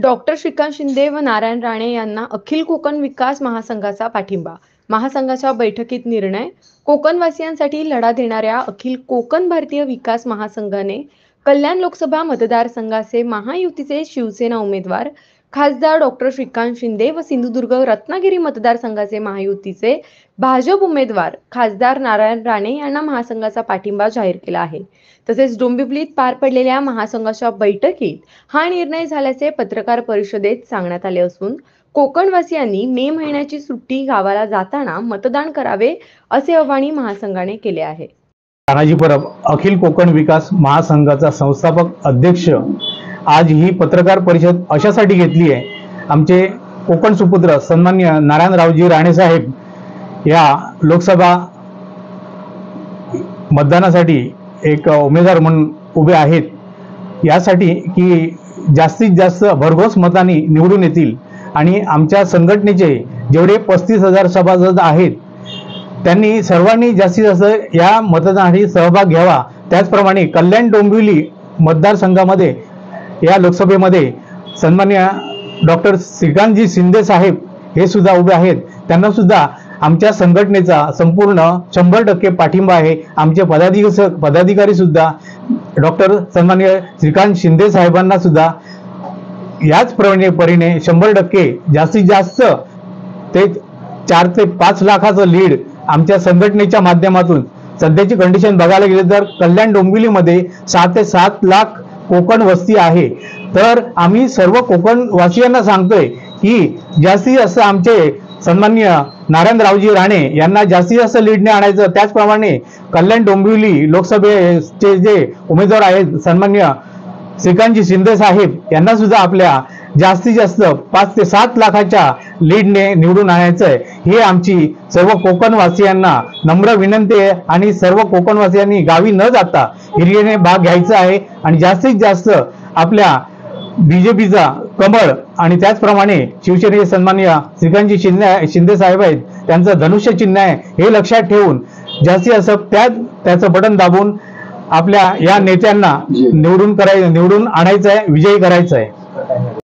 Doctor Shrikant Shinde व नारायण राणे यांना अखिल कोकण विकास महासंघाचा पाठिंबा। महासंघाच्या बैठकीत निर्णय। कोकणवासियांसाठी लढा देणाऱ्या अखिल कोकण भारतीय विकास महासंघाने कल्याण लोकसभा मतदारसंघाचे महायुतीचे शिवसेना उमेदवार खासदार डॉक्टर श्रीकांत शिंदे व सिंधुदुर्ग रत्नागिरी मतदारसंघाचे महायुतीचे भाजप उमेदवार खासदार नारायण राणे यांना महासंघाचा पाठिंबा जाहीर केला आहे। तसेच डोंबिवलीत पार पडलेल्या महासंघाच्या बैठकीत हा निर्णय झाल्याचे पत्रकार परिषदेत सांगण्यात आले असून कोकणवासियांनी मे महिन्याची सुट्टी गावाला जाताना मतदान करावे असे आवाहन महासंघाने केले आहे। तानाजी परब अखिल कोकण विकास महासंघाचा संस्थापक अध्यक्ष आज ही पत्रकार परिषद अशासाठी घेतली आहे। आमचे कोकण सुपुत्र सन्माननीय नारायणरावजी राणे साहेब या लोकसभा मतदानासाठी एक उमेदवार म्हणून उभे आहेत, यासाठी की जास्तीत जास्त भरघोस मतांनी निवडून येतील आणि आमच्या संघटनेचे जेवढे 35,000 सभासद आहेत त्यांनी सर्वांनी जास्तीत जास्त या मतदानासाठी सहभाग घ्यावा। त्याचप्रमाणे कल्याण डोंबिवली मतदारसंघामध्ये या लोकसभेमध्ये सन्माननीय डॉक्टर श्रीकांतजी शिंदे साहेब हे सुद्धा उभे आहेत, त्यांना सुद्धा आमच्या संघटनेचा संपूर्ण 100% पाठिंबा आहे। आमचे पदाधिकारी सुद्धा डॉक्टर सन्माननीय श्रीकांत शिंदे साहेबांना सुद्धा याच परीने 100% जास्तीत जास्त ते 4 ते 5 लाखाचं लीड आमच्या संघटनेच्या माध्यमातून सध्याची कंडिशन बघायला गेले तर कल्याण डोंबिवलीमध्ये 6 ते 7 लाख कोकण वस्ती आहे। तर आम्ही सर्व कोकणवासियांना सांगतोय की जास्तीत जास्त आमचे सन्माननीय नारायणरावजी राणे यांना जास्तीत जास्त लीडने आणायचं। त्याचप्रमाणे कल्याण डोंबिवली लोकसभेचे जे उमेदवार आहेत सन्माननीय श्रीकांतजी शिंदे साहेब यांना सुद्धा आपल्या जास्तीत जास्त 5 ते 7 लाखाच्या लीडने निवडून आणायचं आहे। हे आमची सर्व कोकणवासियांना नम्र विनंती आहे आणि सर्व कोकणवासियांनी गावी न जाता हिरिरीने भाग घ्यायचा आहे आणि जास्तीत जास्त आपल्या बीजेपीचा कमळ आणि त्याचप्रमाणे शिवसेनेचे सन्माननीय श्रीकांतजी शिंदे साहेब आहेत, त्यांचं धनुष्य चिन्ह आहे, हे लक्षात ठेवून जास्तीत जास्त त्याचं बटन दाबून आपल्या या नेत्यांना निवडून आणायचं आहे, विजयी करायचं आहे।